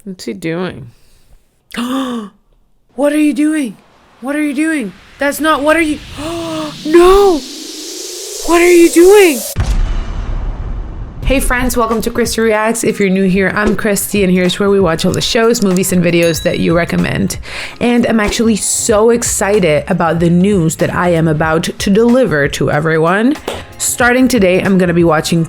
What's he doing? What are you doing? What are you doing? That's not, what are you? No! What are you doing? Hey friends, welcome to Christy Reacts. If you're new here, I'm Christy, and here's where we watch all the shows, movies, and videos that you recommend. And I'm actually so excited about the news that I am about to deliver to everyone. Starting today, I'm gonna be watching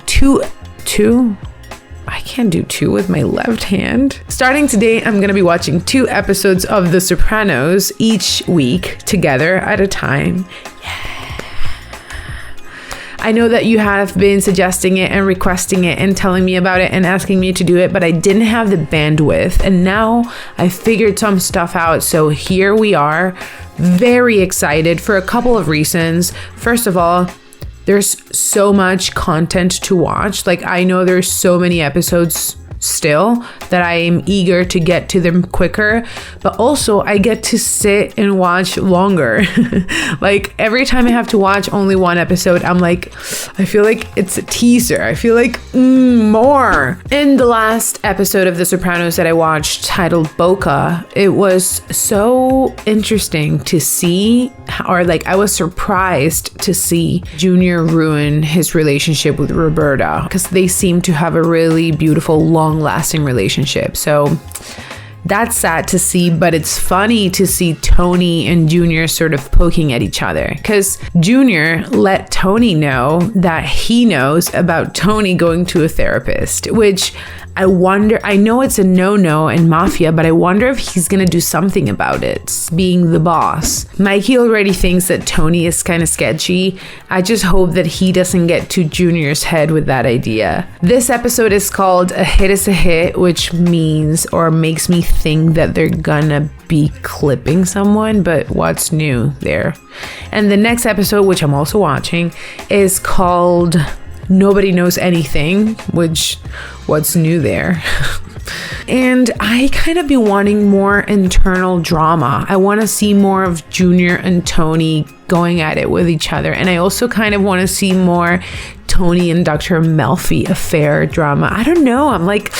I can't do two with my left hand. Starting today, I'm gonna be watching 2 episodes of The Sopranos each week together at a time. I know that you have been suggesting it and requesting it and telling me about it and asking me to do it, but I didn't have the bandwidth, and now I figured some stuff out, so here we are. Very excited for a couple of reasons. First of all, there's so much content to watch. Like, I know there's so many episodes still that I am eager to get to them quicker, but also I get to sit and watch longer. Like, every time I have to watch only one episode, I'm like, I feel like it's a teaser. I feel like more. In the last episode of The Sopranos that I watched, titled Boca, it was so interesting to see, or like I was surprised to see Junior ruin his relationship with Roberta, because they seem to have a really beautiful, long-lasting relationship. So that's sad to see, but it's funny to see Tony and Junior sort of poking at each other, because Junior let Tony know that he knows about Tony going to a therapist, which I wonder, I know it's a no-no in Mafia, but I wonder if he's gonna do something about it, being the boss. Mikey already thinks that Tony is kind of sketchy. I just hope that he doesn't get to Junior's head with that idea. This episode is called A Hit is a Hit, which means, or makes me think that they're gonna be clipping someone, but what's new there? And the next episode, which I'm also watching, is called Nobody Knows Anything, which, what's new there? And I kind of be wanting more internal drama. I want to see more of Junior and Tony going at it with each other. And I also kind of want to see more Tony and Dr. Melfi affair drama. I don't know. I'm like,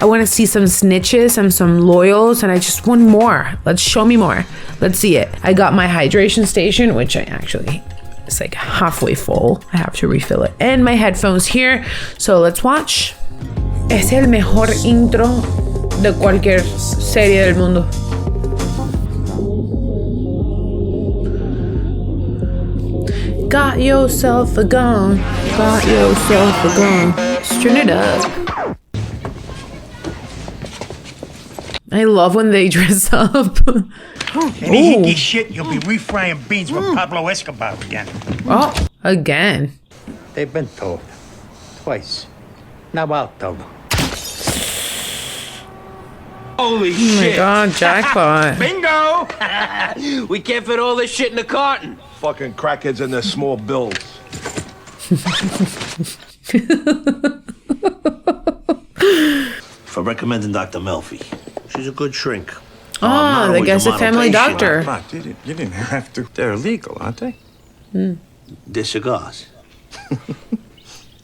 I want to see some snitches and some loyals, and I just want more. Let's show me more. Let's see it. I got my hydration station, which I actually, it's like halfway full. I have to refill it. And my headphones here. So let's watch. Es el mejor intro de cualquier serie del mundo. Got yourself a gun. Got yourself a gun. Turn it up. I love when they dress up. Any hickey shit, you'll be refrying beans with Pablo Escobar again. Oh, again. They've been told. Twice. Now I'll tell them. Holy shit. Oh my god, jackpot. Bingo! We can't fit all this shit in the carton. Fucking crackheads and their small bills. For recommending Dr. Melfi. She's a good shrink. Oh, I guess a family doctor. But you didn't have to. They're illegal, aren't they? They're cigars.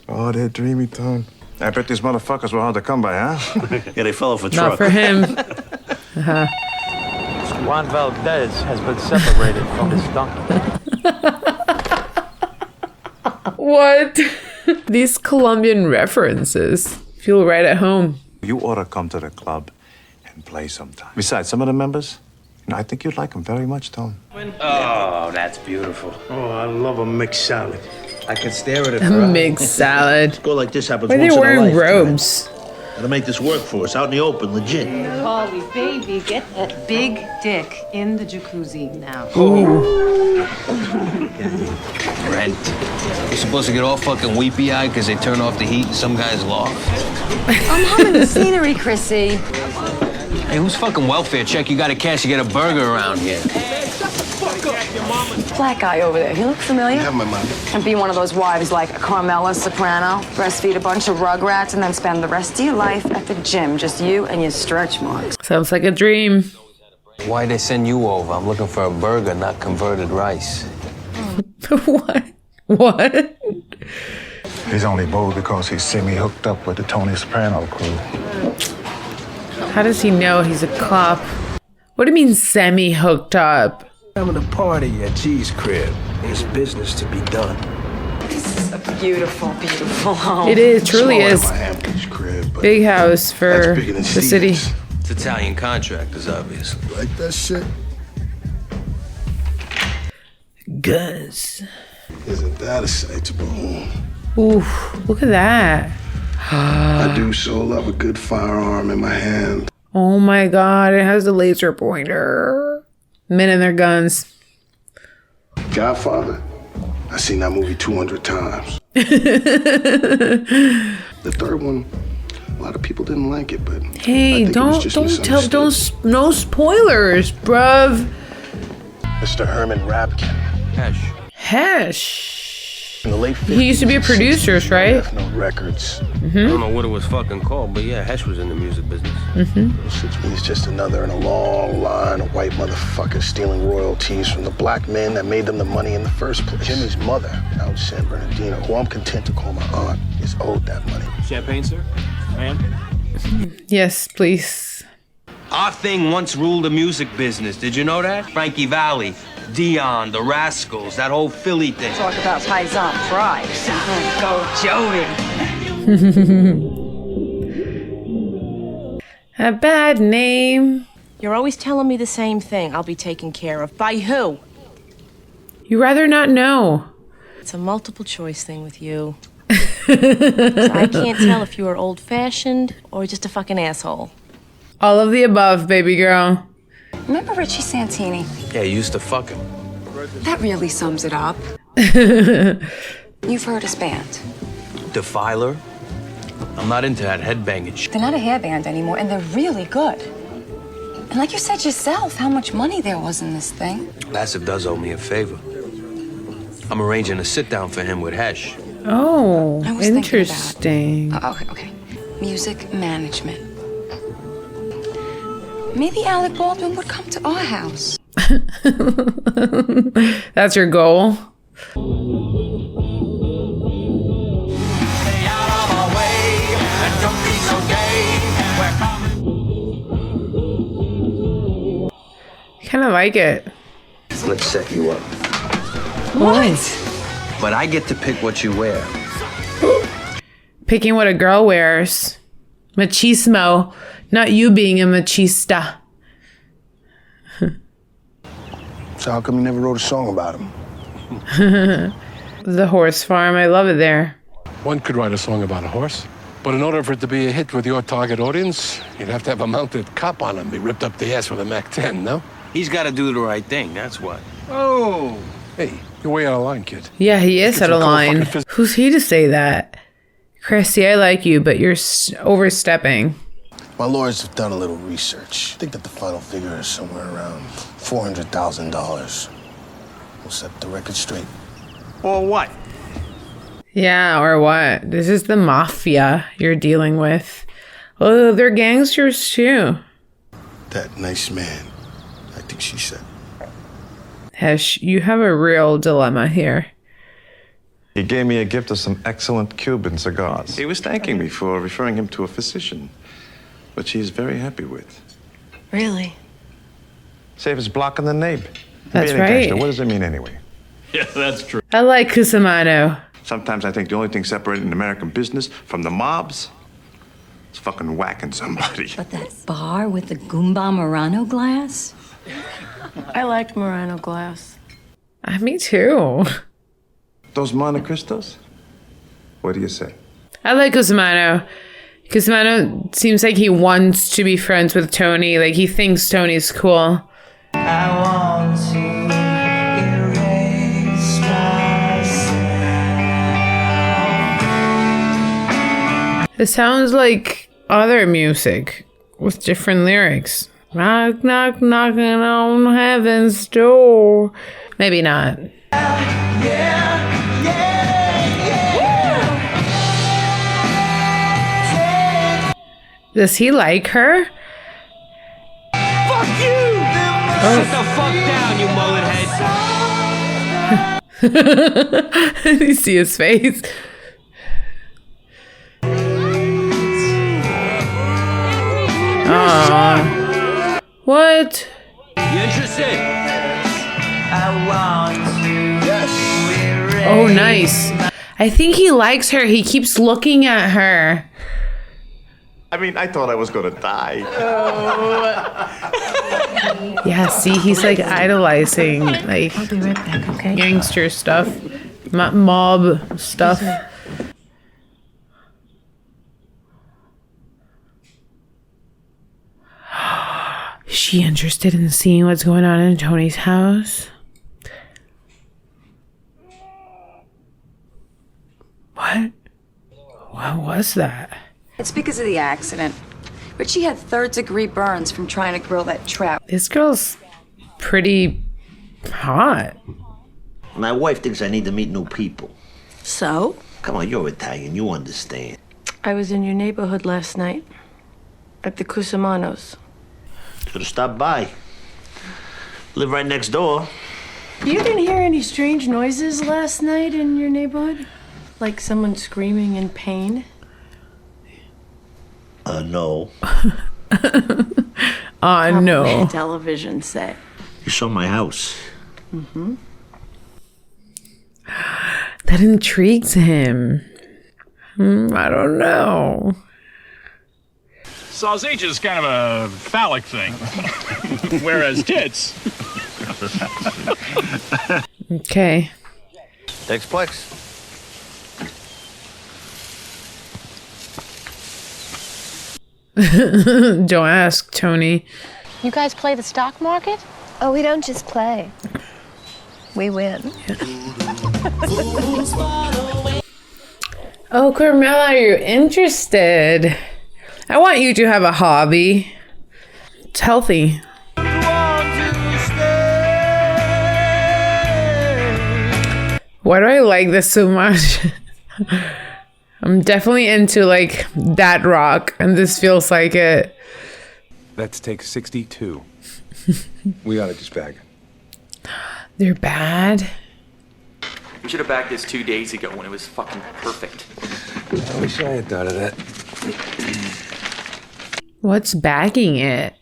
Oh, they're dreamy, Tom. I bet these motherfuckers were hard to come by, huh? Yeah, they fell off a truck. Not for him. Juan Valdez has been separated from his donkey. What? These Colombian references feel right at home. You ought to come to the club and play sometime. Besides, some of the members, I think you'd like them very much, Tom. Oh, that's beautiful. Oh, I love a mixed salad. I could stare at it A mixed salad. Go like this happens Why are once they in a wearing lifetime. robes? Gotta make this work for us, out in the open, legit. Holly, baby, get that big dick in the jacuzzi now. Rent. You're supposed to get all fucking weepy-eyed because they turn off the heat in some guy's loft. I'm humming the scenery, Chrissy. Hey, who's fucking welfare check? You gotta cash to get a burger around here. Black guy over there, he look familiar? Have my money. And be one of those wives like Carmela Soprano, breastfeed a bunch of rugrats, and then spend the rest of your life at the gym, just you and your stretch marks. Sounds like a dream. Why'd they send you over? I'm looking for a burger, not converted rice. What? What? He's only bold because he's semi-hooked up with the Tony Soprano crew. How does he know he's a cop? What do you mean semi-hooked up? Having a party at G's crib. There's business to be done. This is a beautiful, beautiful home. It is, truly Smaller is. than my Hamptons crib, but Big house for that's bigger than the city. Stevens. It's Italian contractors, obviously. Like that shit? Guns. Isn't that a sight to behold? Oof, look at that. I do so love a good firearm in my hand. Oh my god, it has a laser pointer. Men and their guns. Godfather? I've seen that movie 200 times. The third one, a lot of people didn't like it, but Hey, no spoilers, bruv. Mr. Herman Rapkin. Hesh. Hesh. In the late 50s, He used to be a producer, right? Death Note Records. I don't know what it was fucking called, but yeah, Hesh was in the music business. He's just another in a long line of white motherfuckers stealing royalties from the black men that made them the money in the first place. Jimmy's mother, out in San Bernardino, who I'm content to call my aunt, is owed that money. Champagne, sir? Ma'am? Yes, please. Our thing once ruled the music business. Did you know that? Frankie Valli, Dion, the Rascals, that whole Philly thing. Talk about paisan tribes. Go Joey. A bad name. You're always telling me the same thing. I'll be taken care of. By who? You rather not know. It's a multiple choice thing with you. So I can't tell if you are old-fashioned or just a fucking asshole. All of the above, baby girl. Remember Richie Santini? Yeah, you used to fuck him. That really sums it up. You've heard his band. Defiler? I'm not into that headbanging shit. They're not a hair band anymore, and they're really good. And like you said yourself, how much money there was in this thing. Massive does owe me a favor. I'm arranging a sit-down for him with Hesh. Oh, I was thinking interesting. Okay. Music management. Maybe Alec Baldwin would come to our house. That's your goal. Kind of like it. Let's set you up. What? But I get to pick what you wear. Picking what a girl wears. Machismo. Not you being a machista. So how come you never wrote a song about him? The horse farm. I love it there. One could write a song about a horse, but in order for it to be a hit with your target audience, you'd have to have a mounted cop on him, be ripped up the ass with a MAC-10, no? He's got to do the right thing, that's what. Oh! Hey, you're way out of line, kid. Yeah, he is out of line. fucking Who's he to say that? Chrissy, I like you, but you're overstepping. My lawyers have done a little research. I think that the final figure is somewhere around $400,000. We'll set the record straight. Or what? Yeah, or what? This is the mafia you're dealing with. Oh, they're gangsters too. That nice man, I think she said. Hesh, you have a real dilemma here. He gave me a gift of some excellent Cuban cigars. He was thanking me for referring him to a physician, which he's very happy with. Really? Save us blocking the nape. That's Being a right. gangster, what does it mean anyway? Yeah, that's true. I like Cusimano. Sometimes I think the only thing separating American business from the mobs is fucking whacking somebody. But that bar with the Goomba Murano glass? I like Murano glass. Me too. Those Monte Cristos? What do you say? I like Cusimano. Cusimano seems like he wants to be friends with Tony. Like he thinks Tony's cool. I want to erase myself. It sounds like other music with different lyrics. Knock, knock, knocking on heaven's door. Maybe not. Does he like her? Fuck you! Sit the fuck down, you mullet head. You see his face. What? You interested? I want to. Yes. Oh, nice. I think he likes her. He keeps looking at her. I mean, I thought I was gonna die. Yeah, see, he's like idolizing, like, I'll be right back, okay? gangster stuff, mob stuff. Is she interested in seeing what's going on in Tony's house? What? What was that? It's because of the accident. Richie had third-degree burns from trying to grill that trout. This girl's pretty hot. My wife thinks I need to meet new people. So? Come on, you're Italian. You understand. I was in your neighborhood last night. At the Cusamanos. Could have stopped by. Live right next door. You didn't hear any strange noises last night in your neighborhood? Like someone screaming in pain? No. No. Television set. You saw my house. Mm-hmm. That intrigues him. I don't know. Sausage is kind of a phallic thing, whereas tits. Okay. X-Plex. Don't ask, Tony. You guys play the stock market? Oh, we don't just play. We win. Oh, Carmela, you're interested. I want you to have a hobby. It's healthy. Why do I like this so much? I'm definitely into like that rock, and this feels like it. Let's take 62. We ought to just bag. They're bad. We should have bagged this 2 days ago when it was fucking perfect. I wish I had thought of that. What's bagging it?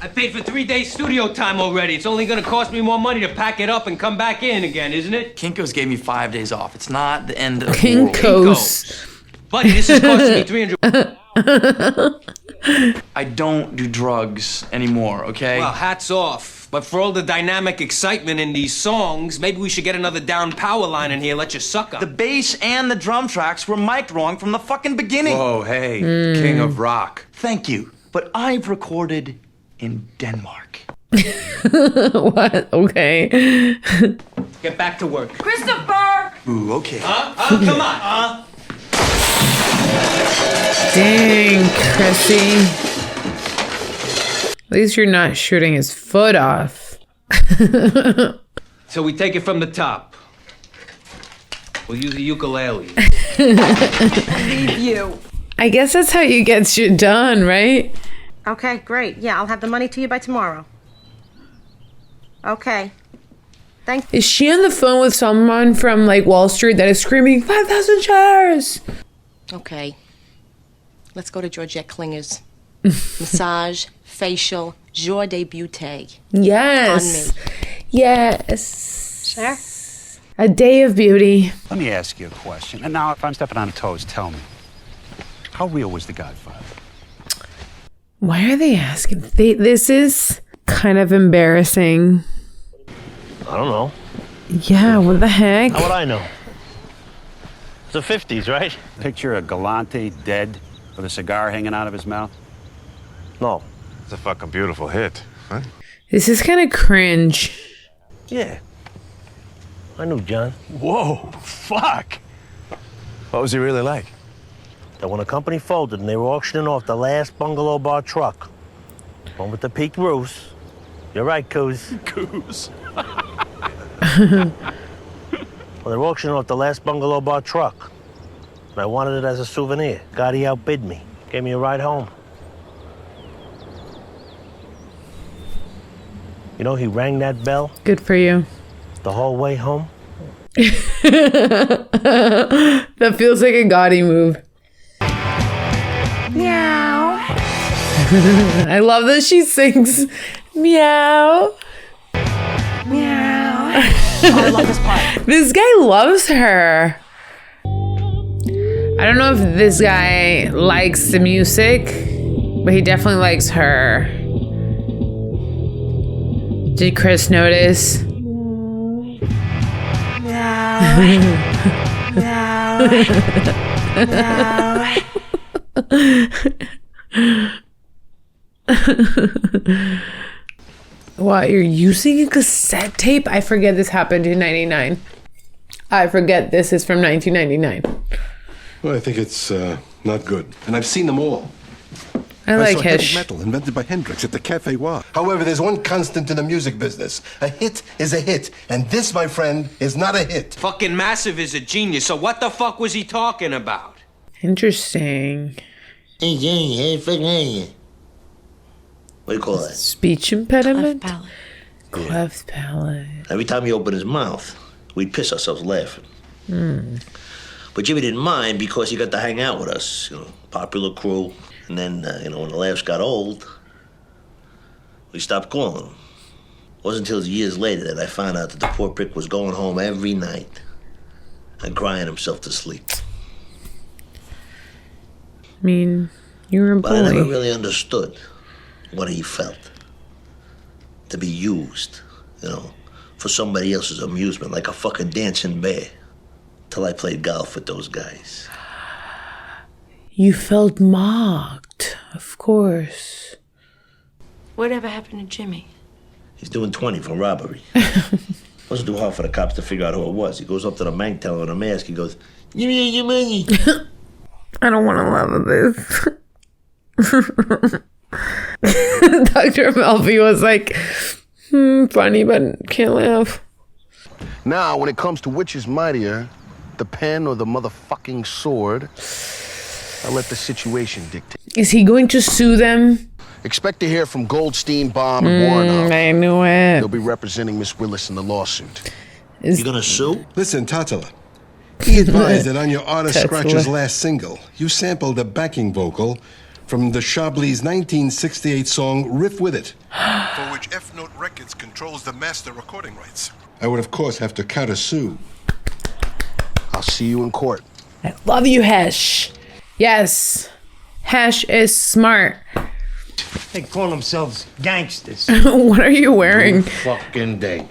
I paid for 3 days studio time already. It's only gonna cost me more money to pack it up and come back in again, isn't it? Kinko's gave me 5 days off. It's not the end of the world. Kinko's. Buddy, this is costing me 300. I don't do drugs anymore, okay? Well, hats off. But for all the dynamic excitement in these songs, maybe we should get another down power line in here, let you suck up. The bass and the drum tracks were mic'd wrong from the fucking beginning. Whoa, hey, King of Rock. Thank you, but I've recorded in Denmark. What? Okay. Get back to work. Christopher! Ooh, okay. Come on. Dang, Chrissy. At least you're not shooting his foot off. So we take it from the top. We'll use a ukulele. Leave you. I guess that's how you get shit done, right? Okay, great. Yeah, I'll have the money to you by tomorrow. Okay. Thanks. Is she on the phone with someone from like Wall Street that is screaming 5,000 shares? Okay. Let's go to Georgette Klinger's. Massage, facial, jour de beauté. Yes. On me. Yes. Sure. A day of beauty. Let me ask you a question. And now, if I'm stepping on toes, tell me. How real was The Godfather? Why are they asking? This is kind of embarrassing. I don't know. Yeah, what the heck? How would I know? It's the 50s, right? Picture a Galante dead with a cigar hanging out of his mouth? No. It's a fucking beautiful hit, huh? This is kind of cringe. Yeah. I knew John. Whoa, fuck. What was he really like? That when a company folded and they were auctioning off the last bungalow bar truck, one with the peaked roofs. You're right, Coos. Goose. Well, they were auctioning off the last bungalow bar truck. And I wanted it as a souvenir. God, he outbid me. Gave me a ride home. You know, he rang that bell Good for you. the whole way home. That feels like a gaudy move. Meow. I love that she sings meow. Meow. I love this part. This guy loves her. I don't know if this guy likes the music, but he definitely likes her. Did Chris notice? Meow. Meow. Meow. What, you're using a cassette tape? I forget this happened in 99. I forget this is from 1999. Well, I think it's not good. And I've seen them all. I like saw Hish. heavy metal invented by Hendrix at the Cafe Wa. However, there's one constant in the music business. A hit is a hit, and this, my friend, is not a hit. Fucking Massive is a genius, so what the fuck was he talking about? Interesting. What do you call that? Speech impediment? Cleft palate. Cleft palate. Every time he opened his mouth, we'd piss ourselves laughing. But Jimmy didn't mind because he got to hang out with us, you know, popular crew. And then, when the laughs got old, we stopped calling him. It wasn't until years later that I found out that the poor prick was going home every night and crying himself to sleep. I mean, you were a But I never bully. really understood what he felt. To be used, for somebody else's amusement, like a fucking dancing bear. Till I played golf with those guys. You felt mocked, of course. Whatever happened to Jimmy? He's doing 20 for robbery. Wasn't too hard for the cops to figure out who it was. He goes up to the bank teller with a mask. He goes, "Give me your money." I don't want to laugh at this. Dr. Melfi was like, funny, but can't laugh. Now, when it comes to which is mightier, the pen or the motherfucking sword, I'll let the situation dictate. Is he going to sue them? Expect to hear from Goldstein, Baum, and Warnock. I knew it. They'll be representing Miss Willis in the lawsuit. You gonna sue? Listen, Tatala. He advised that on your Artist Tatala. Scratcher's last single, you sampled a backing vocal from the Chablis' 1968 song Riff With It, for which F Note Records controls the master recording rights. I would, of course, have to countersue. I'll see you in court. I love you, Hesh. Yes. Hesh is smart. They call themselves gangsters. What are you wearing? Fucking day.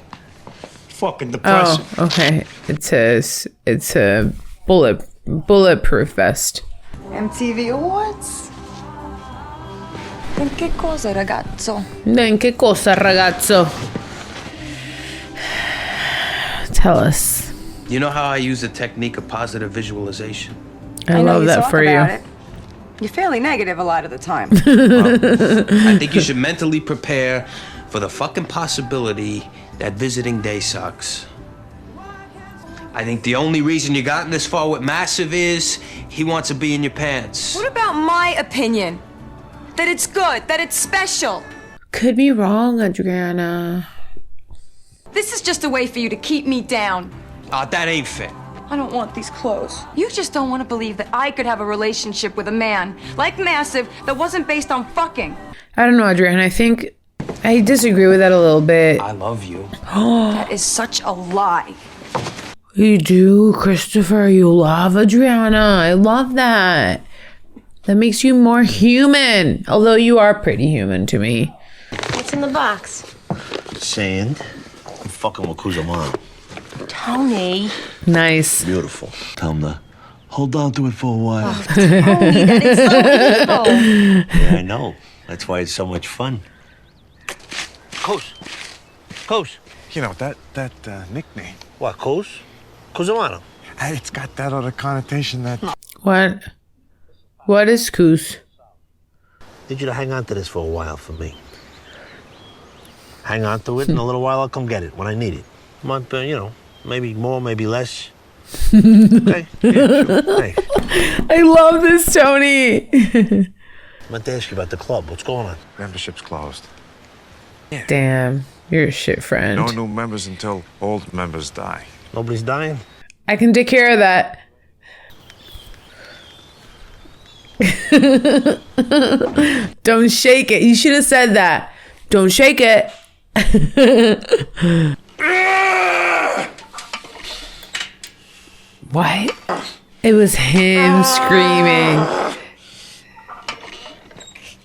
Fucking depressing. Oh, okay. It's a bulletproof vest. MTV Awards? Che cosa, ragazzo? Then che cosa, ragazzo? Tell us. You know how I use the technique of positive visualization? I love that for you. You're fairly negative a lot of the time. I think you should mentally prepare for the fucking possibility that visiting day sucks. I think the only reason you gotten this far with Massive is he wants to be in your pants. What about my opinion? That it's good, that it's special. Could be wrong, Adriana. This is just a way for you to keep me down. That ain't fair. I don't want these clothes. You just don't want to believe that I could have a relationship with a man like Massive that wasn't based on fucking. I don't know, Adriana. I think I disagree with that a little bit. I love you. That is such a lie. You do, Christopher. You love Adriana. I love that. That makes you more human. Although you are pretty human to me. What's in the box? Sand. I'm fucking with Kuzamano. Tony. Nice. Beautiful. Tell him to hold on to it for a while. Oh, Tony, that is so evil. Yeah, I know. That's why it's so much fun. Kuz. You know, that nickname. What, Kuz? Kuzamano. It's got that other connotation that... What? What is Coos? Need you to hang on to this for a while for me. Hang on to it, in a little while I'll come get it when I need it. Maybe more, maybe less. Okay? Yeah, sure. Thanks. I love this, Tony. I meant to ask you about the club. What's going on? Membership's closed. Damn, you're a shit friend. No new members until old members die. Nobody's dying? I can take care of that. Don't shake it. You should have said that. Don't shake it. What? It was him screaming.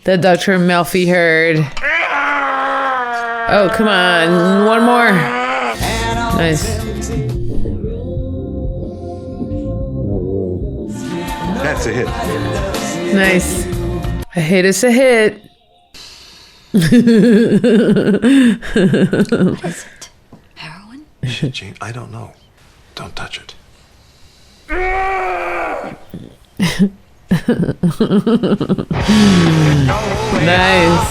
The Dr. Melfi heard. Oh, come on. One more. Nice. That's a hit. Nice. A hit is a hit. Shit, Gene, I don't know. Don't touch it. Nice.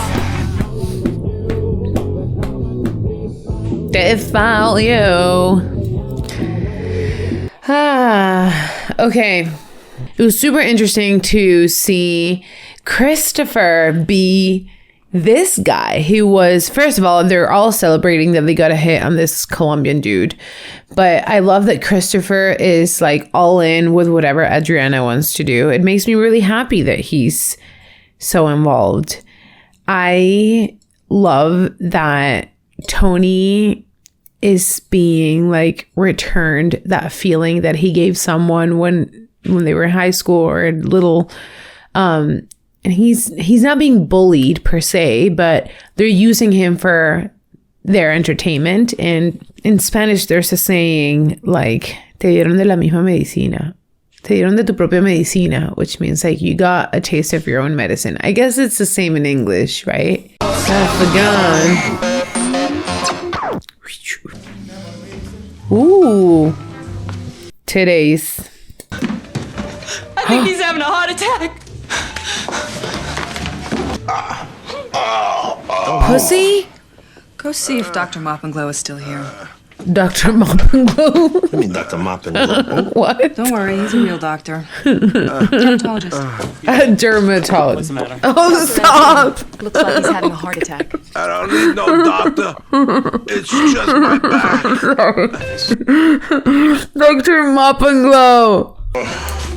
They found you. Okay. It was super interesting to see Christopher be this guy who was, first of all, they're all celebrating that they got a hit on this Colombian dude. But I love that Christopher is like all in with whatever Adriana wants to do. It makes me really happy that he's so involved. I love that Tony is being like returned that feeling that he gave someone when they were in high school or little, and he's not being bullied per se, but they're using him for their entertainment. And in Spanish, there's a saying like, te dieron de la misma medicina. Te dieron de tu propia medicina, which means like you got a taste of your own medicine. I guess it's the same in English, right? That's the gun. Ooh. Today's. I think he's having a heart attack. Pussy? Go see if Dr. Mop and Glo is still here. Dr. Mop and Glo? I mean, Dr. Mop and Glo. What? Don't worry, he's a real doctor. Dermatologist. A dermatologist. What's the matter? Oh, stop! Looks like he's having a heart attack. I don't need no doctor. It's just my back. Dr. Mop and Glo.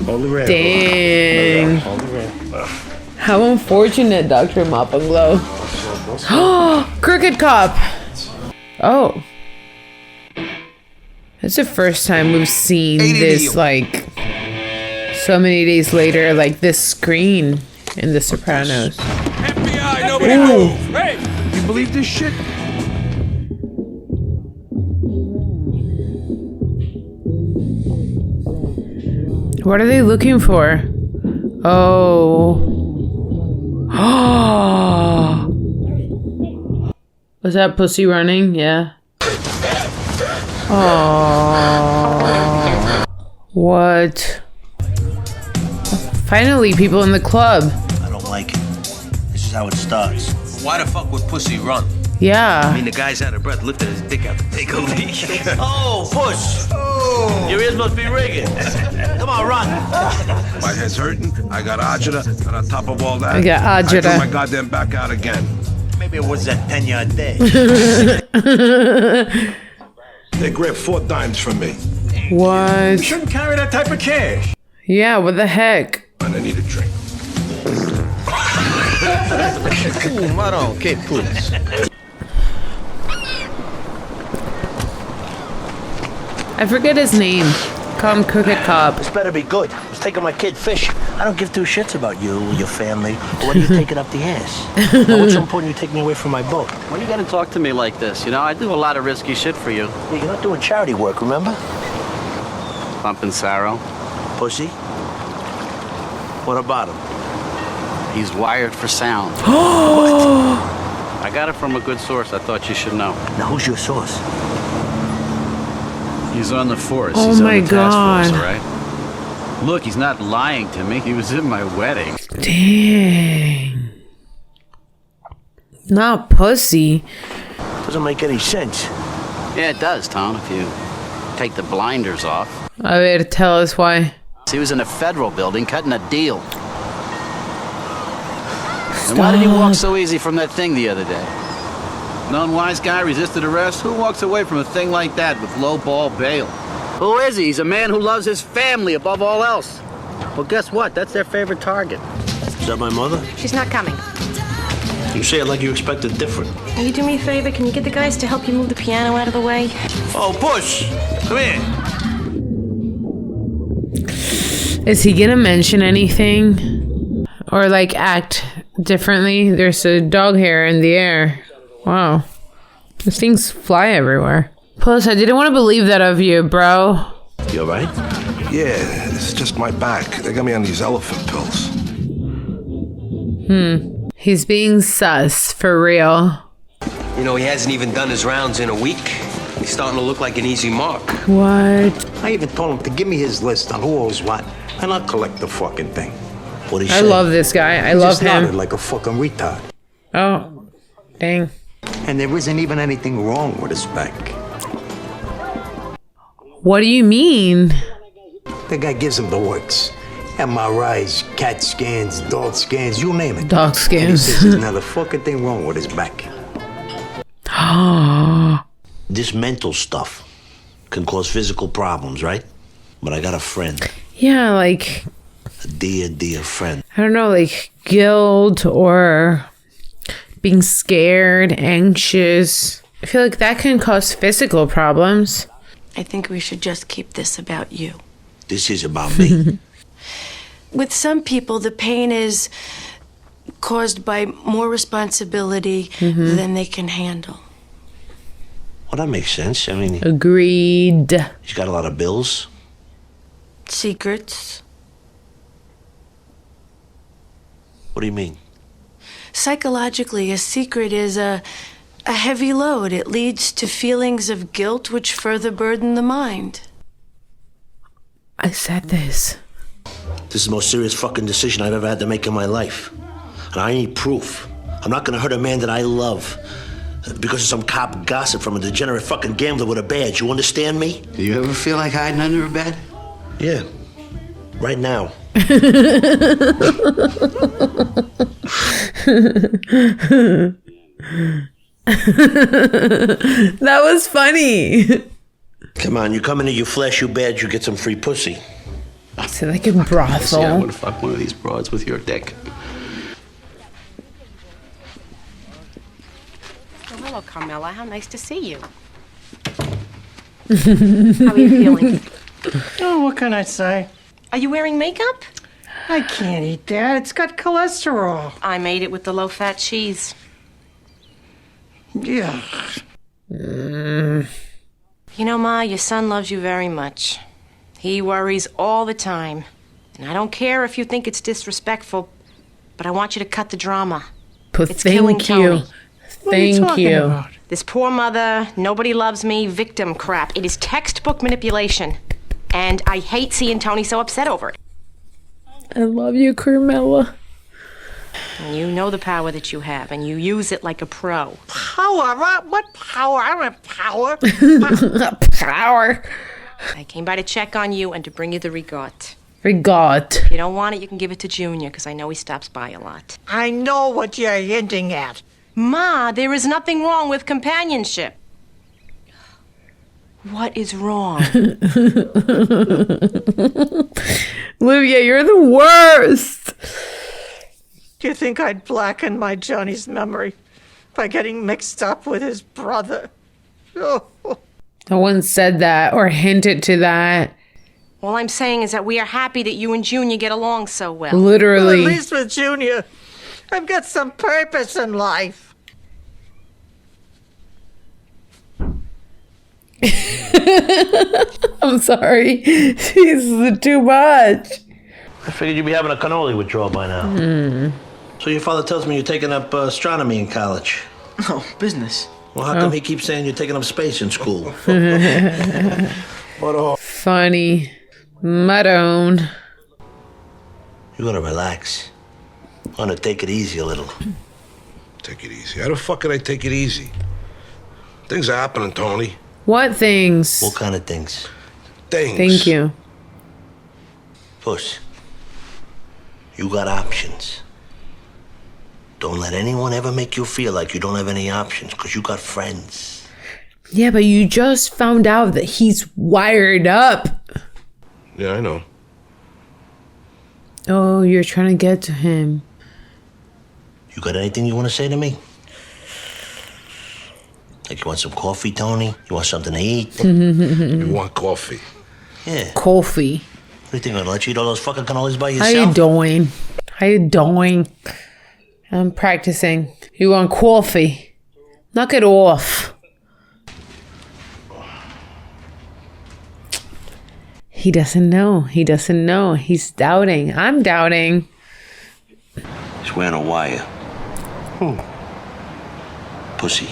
Hold the red. Dang. Hold the red. How unfortunate, Dr. Mop and Glo. Crooked Cop. Oh. It's the first time we've seen this, like, so many days later, like, this screen in The Sopranos. FBI, nobody move. Hey, you believe this shit? What are they looking for? Oh. Was that pussy running? Yeah. Oh. What? Finally, people in the club. I don't like it. This is how it starts. Why the fuck would Pussy run? Yeah. I mean, the guy's out of breath, lifting his dick out to take a leak. Oh, push! Oh. Your ears must be ringing. Come on, run. My head's hurting. I got agita, and on top of all that, I got I agita. threw my goddamn back out again. Maybe it was that 10-yard day. They grabbed 4 dimes from me. What? You shouldn't carry that type of cash. Yeah, what the heck? And I need a drink. Ooh, Maron, okay, please. I forget his name. Call him Crooked Cop. This better be good. I was taking my kid fish. I don't give 2 shits about you, your family. What are you taking up the ass? Now, what's so important you take me away from my boat? Why you gotta talk to me like this? You know, I do a lot of risky shit for you. Yeah, you're not doing charity work, remember? Pumping Sarro. Pussy? What about him? He's wired for sound. I got it from a good source. I thought you should know. Now, who's your source? He's on the force. Oh He's my on the God. task force, all right? Look, he's not lying to me. He was in my wedding. Dang. Not pussy. Doesn't make any sense. Yeah, it does, Tom, if you take the blinders off. A ver, tell us why. He was in a federal building cutting a deal. And why did he walk so easy from that thing the other day? Known wise guy resisted arrest? Who walks away from a thing like that with low ball bail? Who is he? He's a man who loves his family above all else. Well, guess what? That's their favorite target. that my mother? She's not coming. You say it like you expected different. Can you do me a favor? Can you get the guys to help you move the piano out of the way? Oh, Push! Come here. Is he gonna mention anything? Or like act differently? There's a dog hair in the air. Wow. These things fly everywhere. Plus, I didn't want to believe that of you, bro. You alright? Yeah, it's just my back. They got me on these elephant pills. He's being sus, for real. You know, he hasn't even done his rounds in a week. He's starting to look like an easy mark. What? I even told him to give me his list on who owes what, and I'll collect the fucking thing. What'd he I say? love this guy. I He love just nodded him. like a fucking retard. Oh, dang. And there isn't even anything wrong with his back. What do you mean? The guy gives him the works. MRIs, CAT scans, dog scans, you name it. Dog And he scans. says there's not a fucking thing wrong with his back. This mental stuff can cause physical problems, right? But I got a friend. Yeah, like, A dear friend. I don't know, like guilt or being scared, anxious. I feel like that can cause physical problems. I think we should just keep this about you. This is about me. With some people, the pain is caused by more responsibility than they can handle. Well, that makes sense. I mean, Agreed. he's got a lot of bills. Secrets. What do you mean? Psychologically, a secret is a heavy load. It leads to feelings of guilt which further burden the mind. I said this. This is the most serious fucking decision I've ever had to make in my life. And I need proof. I'm not gonna hurt a man that I love because of some cop gossip from a degenerate fucking gambler with a badge. You understand me? Do you ever feel like hiding under a bed? Yeah. Right now. That was funny. Come on, you come in here, you flash your badge, you get some free pussy. So like a See, I brothel. would fuck one of these broads with your dick. Oh, hello, Carmela. How nice to see you. How are you feeling? Oh, what can I say? Are you wearing makeup? I can't eat that. It's got cholesterol. I made it with the low-fat cheese. Yeah. You know, Ma, your son loves you very much. He worries all the time. And I don't care if you think it's disrespectful, but I want you to cut the drama. But It's killing thank you. Tony. Thank you. This poor mother, nobody loves me, victim crap. It is textbook manipulation. And I hate seeing Tony so upset over it. I love you, Carmela. And you know the power that you have, and you use it like a pro. Power? What power? I don't have power. Power. I came by to check on you and to bring you the regot. Regot. If you don't want it, you can give it to Junior, because I know he stops by a lot. I know what you're hinting at. Ma, there is nothing wrong with companionship. What is wrong? Olivia, you're the worst. Do you think I'd blacken my Johnny's memory by getting mixed up with his brother? Oh. No one said that or hinted to that. All I'm saying is that we are happy that you and Junior get along so well. Literally. Well, at least with Junior, I've got some purpose in life. I'm sorry. She's too much. I figured you'd be having a cannoli withdrawal by now. So your father tells me you're taking up astronomy in college. Oh, business. Well, how come he keeps saying you're taking up space in school? Funny. Maroon. You gotta relax. I'm gonna take it easy a little. Take it easy. How the fuck could I take it easy? Things are happening, Tony. What things? What kind of things? Things. Thank you. Puss, you got options. Don't let anyone ever make you feel like you don't have any options, because you got friends. Yeah, but you just found out that he's wired up. Yeah, I know. Oh, you're trying to get to him. You got anything you want to say to me? Like, you want some coffee, Tony? You want something to eat? You want coffee? Yeah. Coffee. What do you think? I'm gonna let you eat all those fucking cannolis by How yourself? you doing? How you doing? I'm practicing. You want coffee? Knock it off. He doesn't know. He doesn't know. He's doubting. I'm doubting. He's wearing a wire. Who? Pussy.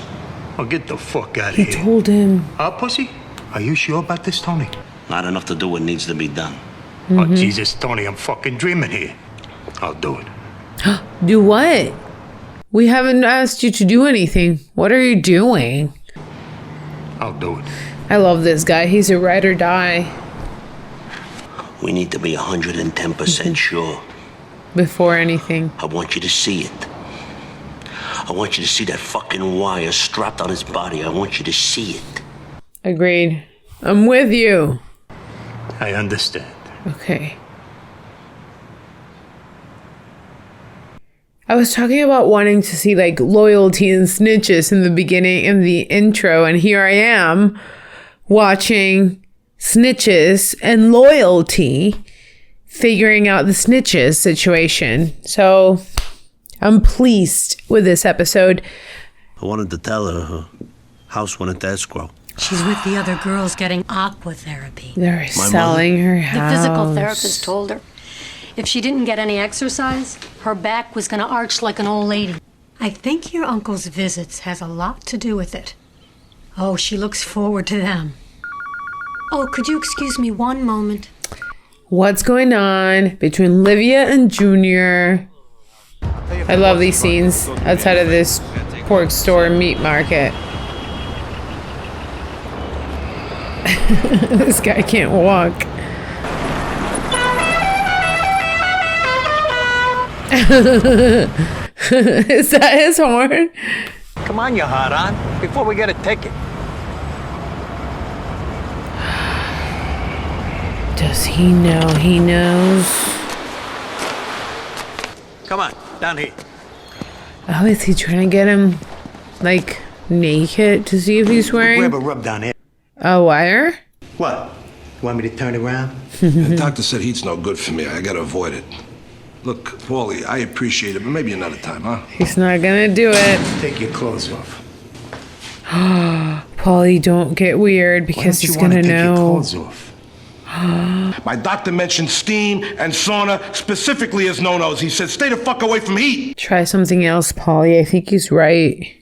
Oh, get the fuck out of He here. told him. Pussy? Are you sure about this, Tony? Not enough to do what needs to be done. Oh, Jesus, Tony, I'm fucking dreaming here. I'll do it. Do what? We haven't asked you to do anything. What are you doing? I'll do it. I love this guy. He's a ride or die. We need to be 110% sure. Before anything. I want you to see it. I want you to see that fucking wire strapped on his body. I want you to see it. Agreed. I'm with you. I understand. Okay. I was talking about wanting to see like loyalty and snitches in the beginning, in the intro, and here I am watching snitches and loyalty, figuring out the snitches situation. So I'm pleased with this episode. I wanted to tell her house went into escrow. She's with the other girls getting aqua therapy. They're selling her house. The physical therapist told her if she didn't get any exercise, her back was going to arch like an old lady. I think your uncle's visits has a lot to do with it. Oh, she looks forward to them. Oh, could you excuse me one moment? What's going on between Livia and Junior? I love these scenes outside of this pork store meat market. This guy can't walk. Is that his horn? Come on, you hot on, before we get a ticket. Does he know he knows? Come on, down here. Oh, is he trying to get him, like, naked to see if he's wearing Grab a rub down here. a wire? What? Want me to turn around? The doctor said heat's no good for me. I gotta avoid it. Look, Paulie, I appreciate it, but maybe another time, huh? He's not gonna do it. Take your clothes off. Paulie, don't get weird because he's gonna Take your know. clothes off. My doctor mentioned steam and sauna specifically as no-nos. He said, stay the fuck away from heat. Try something else, Paulie. I think he's right.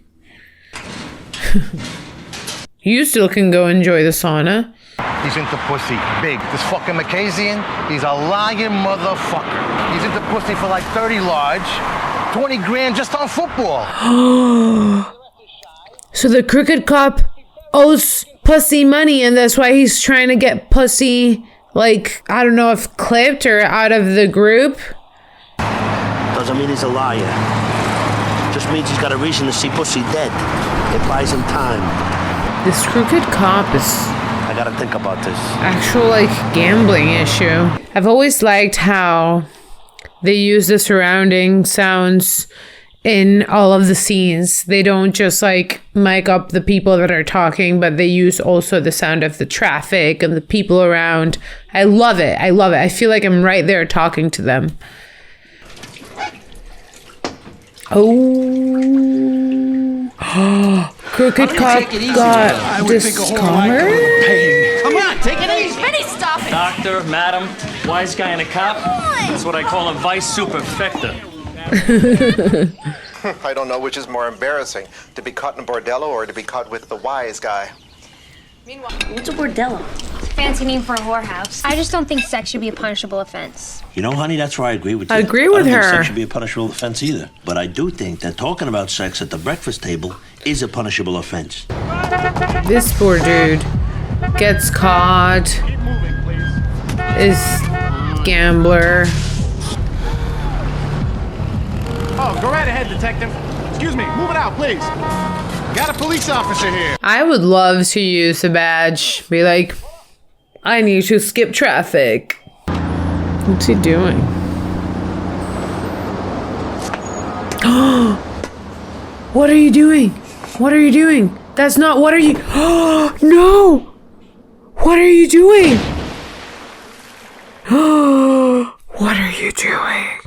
You still can go enjoy the sauna. He's into pussy. Big. This fucking Macasian, he's a lying motherfucker. He's into pussy for like 30 large, 20 grand just on football. So the crooked cop owes pussy money, and that's why he's trying to get pussy, like, I don't know if clipped or out of the group. Doesn't mean he's a liar. Just means he's got a reason to see pussy dead. It buys him time. This crooked cop is I gotta think about this. actual, like, gambling issue. I've always liked how they use the surrounding sounds in all of the scenes. They don't just like mic up the people that are talking, but they use also the sound of the traffic and the people around. I love it. I love it. I feel like I'm right there talking to them. Oh, crooked cop got discovered. Come on, take it easy. Vinny, stop it. Doctor, madam, wise guy and a cop. That's what I call a vice superfecta. I don't know which is more embarrassing, to be caught in a bordello or to be caught with the wise guy. What's a bordello? Fancy name for a whorehouse. I just don't think sex should be a punishable offense. You know, honey, that's where I agree with you. I agree with I don't her. think sex should be a punishable offense either. But I do think that talking about sex at the breakfast table is a punishable offense. This poor dude gets caught. Is gambler. Oh, go right ahead, detective. Excuse me, move it out, please. Got a police officer here. I would love to use a badge. Be like, I need to skip traffic. What's he doing? What are you doing? What are you doing? That's not, what are you? No! What are you doing? What are you doing?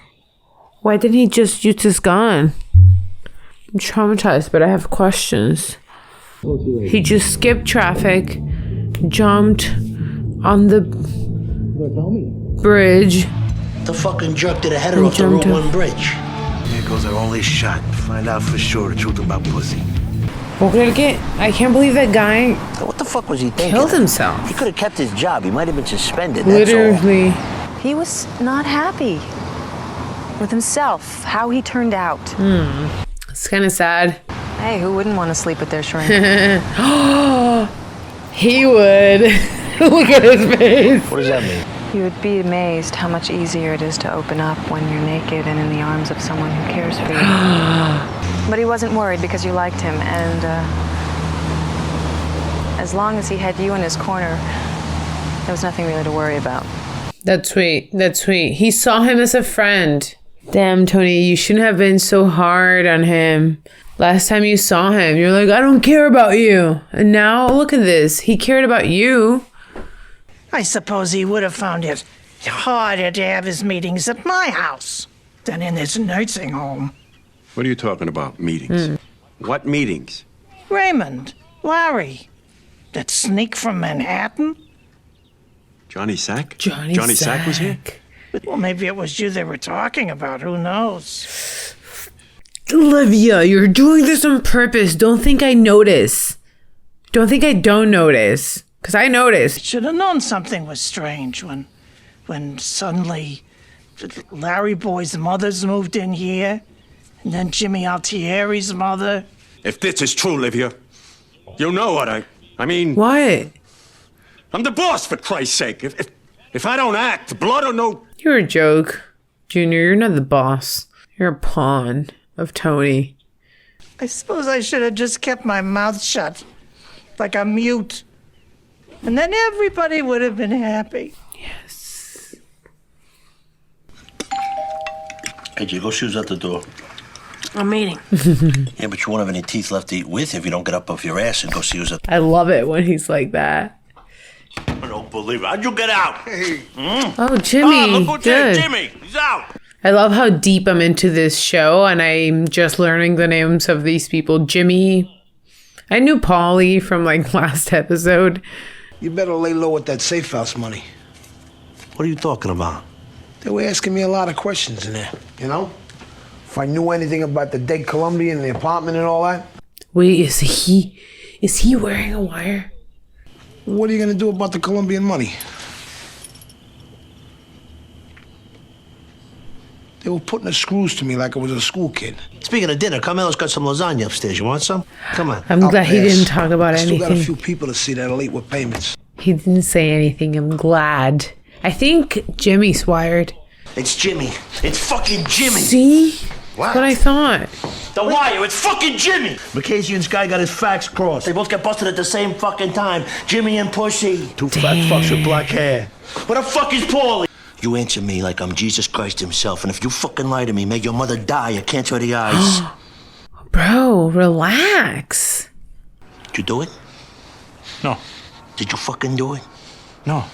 Why didn't he just use his gun? I'm traumatized, but I have questions. He just skipped traffic, jumped on the bridge. The fucking jerk did a header off the Route 1 bridge. Here goes our only shot. Find out for sure the truth about pussy. I can't believe that guy What the fuck was he thinking? killed himself. He could have kept his job. He might have been suspended. That's all. Literally. He was not happy with himself, how he turned out. It's kind of sad. Hey, who wouldn't want to sleep with their shrink? He would. Look at his face. What does that mean? You would be amazed how much easier it is to open up when you're naked and in the arms of someone who cares for you. But he wasn't worried because you liked him, and as long as he had you in his corner, there was nothing really to worry about. That's sweet. That's sweet. He saw him as a friend. Damn, Tony, you shouldn't have been so hard on him. Last time you saw him, you're like, I don't care about you. And now, look at this. He cared about you. I suppose he would have found it harder to have his meetings at my house than in his nursing home. What are you talking about, meetings? What meetings? Raymond, Larry, that sneak from Manhattan? Johnny Sack? Johnny Sack was here? Well, maybe it was you they were talking about. Who knows? Olivia, you're doing this on purpose. Don't think I notice. Don't think I don't notice. Because I noticed. Should have known something was strange when suddenly Larry Boy's mother's moved in here, and then Jimmy Altieri's mother. If this is true, Olivia, you know what I mean. What? I'm the boss, for Christ's sake. If I don't act, blood or no... You're a joke. Junior, you're not the boss. You're a pawn of Tony. I suppose I should have just kept my mouth shut, like a mute. And then everybody would have been happy. Yes. Hey, you go shoes out the door. I'm eating. Yeah, but you won't have any teeth left to eat with if you don't get up off your ass and go see who's at... I love it when he's like that. I don't believe it. How'd you get out? Hey. Oh, Jimmy. Oh, look who's Good. there. Jimmy, he's out. I love how deep I'm into this show, and I'm just learning the names of these people. Jimmy. I knew Polly from like last episode. You better lay low with that safe house money. What are you talking about? They were asking me a lot of questions in there, you know? If I knew anything about the dead Colombian, the apartment and all that. Wait, is he wearing a wire? What are you gonna do about the Colombian money? They were putting the screws to me like I was a school kid. Speaking of dinner, Carmelo's got some lasagna upstairs. You want some? Come on. I'm glad he didn't talk about I still anything. got a few people to see that are late with payments. He didn't say anything. I'm glad. I think Jimmy's wired. It's Jimmy. It's fucking Jimmy. See? That's what I thought. The wire, it's fucking Jimmy. Macasian's guy got his facts crossed. They both got busted at the same fucking time. Jimmy and Pussy. Two fat fucks with black hair. What the fuck is Paulie? You answer me like I'm Jesus Christ himself, and if you fucking lie to me, make your mother die of cancer of the eyes. Bro, relax. Did you do it? No. Did you fucking do it? No.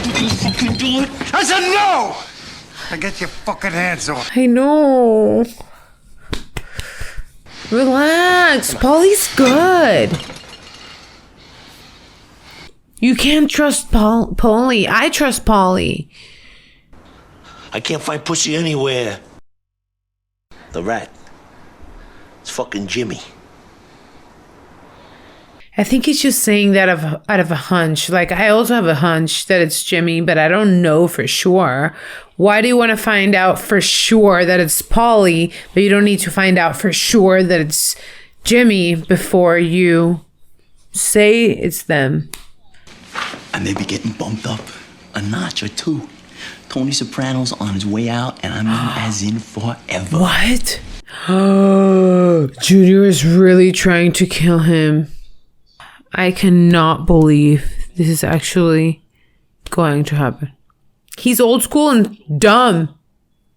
Did you fucking do it? I said no! Now get your fucking hands off. I know. Relax. Polly's good. You can't trust Polly. I trust Polly. I can't find Pussy anywhere. The rat. It's fucking Jimmy. I think he's just saying that out of a hunch. Like, I also have a hunch that it's Jimmy, but I don't know for sure. Why do you want to find out for sure that it's Polly, but you don't need to find out for sure that it's Jimmy before you say it's them? I may be getting bumped up a notch or two. Tony Soprano's on his way out, and I mean as in forever. What? Junior is really trying to kill him. I cannot believe this is actually going to happen. He's old school and dumb.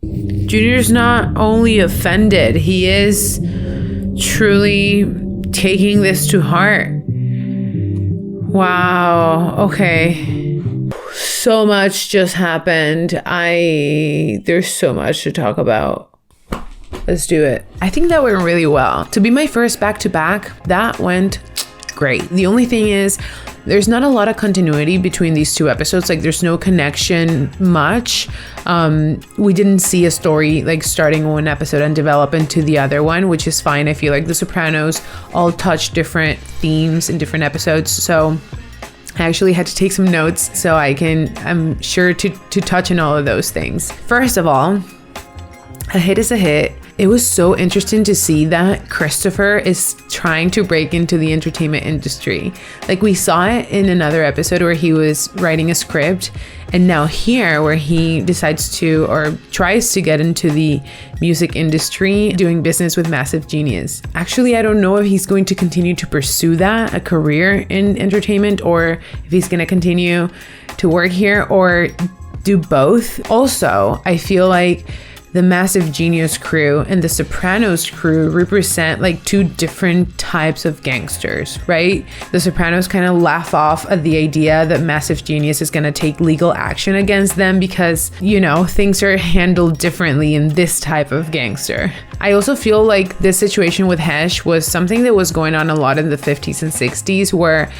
Junior's not only offended, he is truly taking this to heart. Wow. Okay. So much just happened. There's so much to talk about. Let's do it. I think that went really well. To be my first back-to-back, that went great. The only thing is, there's not a lot of continuity between these two episodes. Like, there's no connection much. We didn't see a story like starting one episode and develop into the other one, which is fine. I feel like The Sopranos all touch different themes in different episodes. So I actually had to take some notes so I'm sure to touch on all of those things. First of all, a hit is a hit. It was so interesting to see that Christopher is trying to break into the entertainment industry. Like, we saw it in another episode where he was writing a script, and now here where he decides to, or tries to get into the music industry, doing business with Massive Genius. Actually, I don't know if he's going to continue to pursue that, a career in entertainment, or if he's going to continue to work here or do both. Also, I feel like the Massive Genius crew and the Sopranos crew represent like two different types of gangsters, right? The Sopranos kind of laugh off at the idea that Massive Genius is going to take legal action against them because, you know, things are handled differently in this type of gangster. I also feel like this situation with Hesh was something that was going on a lot in the 50s and 60s, where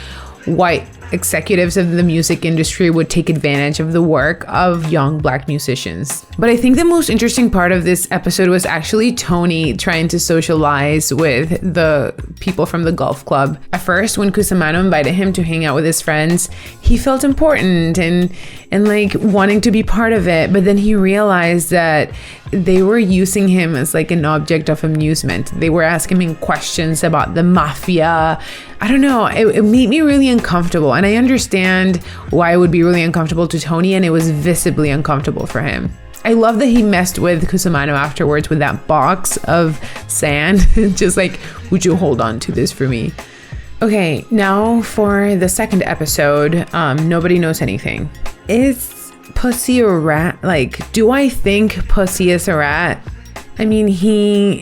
white executives of the music industry would take advantage of the work of young Black musicians. But I think the most interesting part of this episode was actually Tony trying to socialize with the people from the golf club. At first, when Cusimano invited him to hang out with his friends, he felt important and like wanting to be part of it. But then he realized that they were using him as like an object of amusement. They were asking him questions about the mafia. I don't know, it made me really uncomfortable. And I understand why it would be really uncomfortable to Tony, and it was visibly uncomfortable for him. I love that he messed with Cusimano afterwards with that box of sand. Just like, would you hold on to this for me? Okay, now for the second episode, Nobody Knows Anything. Is Pussy a rat? Like, do I think Pussy is a rat? I mean, he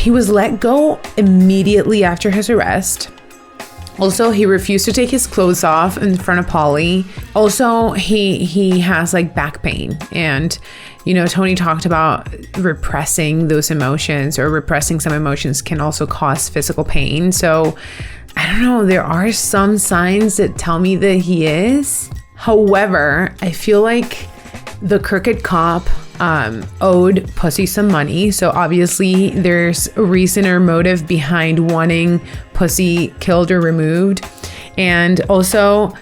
was let go immediately after his arrest. Also, he refused to take his clothes off in front of Polly. Also, he has like back pain. And, you know, Tony talked about repressing those emotions, or repressing some emotions can also cause physical pain. So I don't know, there are some signs that tell me that he is. However, I feel like the crooked cop owed Pussy some money. So obviously there's a reason or motive behind wanting Pussy killed or removed. And also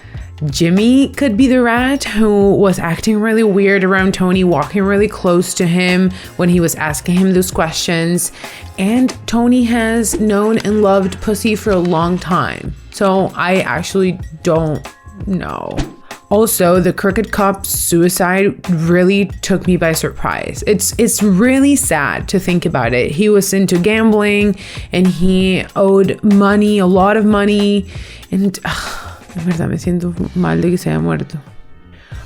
Jimmy could be the rat who was acting really weird around Tony, walking really close to him when he was asking him those questions. And Tony has known and loved Pussy for a long time. So I actually don't know. Also, the crooked cop's suicide really took me by surprise. It's really sad to think about it. He was into gambling and he owed money, a lot of money, and de verdad me siento mal de que se haya muerto.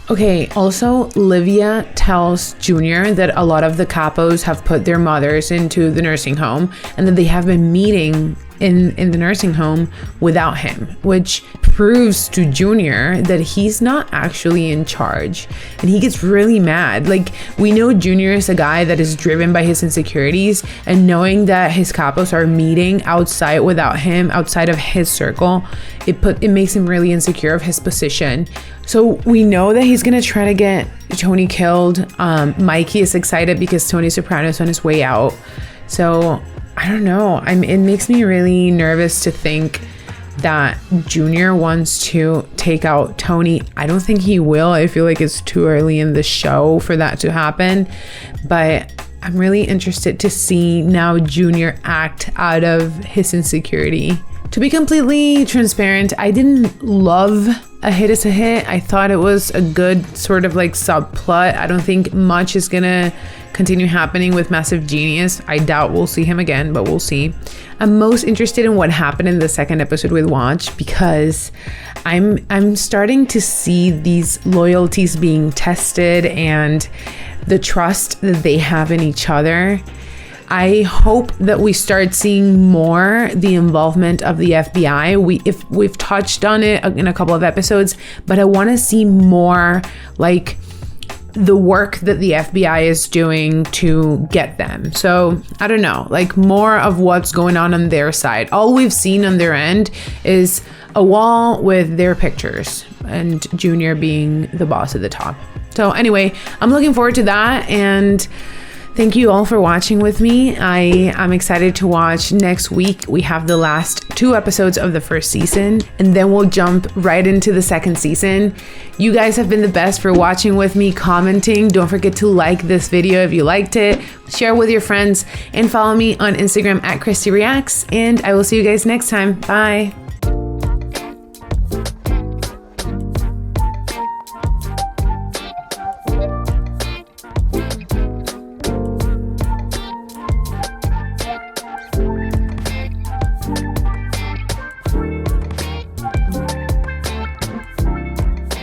Okay, also Livia tells Junior that a lot of the capos have put their mothers into the nursing home and that they have been meeting in the nursing home without him, which proves to Junior that he's not actually in charge. And he gets really mad. Like, we know Junior is a guy that is driven by his insecurities, and knowing that his capos are meeting outside without him, outside of his circle, it makes him really insecure of his position. So we know that he's gonna try to get Tony killed. Mikey is excited because Tony Soprano is on his way out. So I don't know. It makes me really nervous to think that Junior wants to take out Tony. I don't think he will. I feel like it's too early in the show for that to happen. But I'm really interested to see now Junior act out of his insecurity. To be completely transparent, I didn't love A Hit is a Hit. I thought it was a good sort of like subplot. I don't think much is gonna continue happening with Massive Genius. I doubt we'll see him again, but we'll see. I'm most interested in what happened in the second episode with Watch, because I'm starting to see these loyalties being tested, and the trust that they have in each other. I hope that we start seeing more the involvement of the FBI. We've touched on it in a couple of episodes, but I want to see more like the work that the FBI is doing to get them. So I don't know, like more of what's going on their side. All we've seen on their end is a wall with their pictures and Junior being the boss at the top. So anyway, I'm looking forward to that, and thank you all for watching with me. I'm excited to watch next week. We have the last 2 episodes of the first season, and then we'll jump right into the second season. You guys have been the best for watching with me, commenting. Don't forget to like this video if you liked it, share with your friends, and follow me on Instagram at Christy Reacts. And I will see you guys next time. Bye.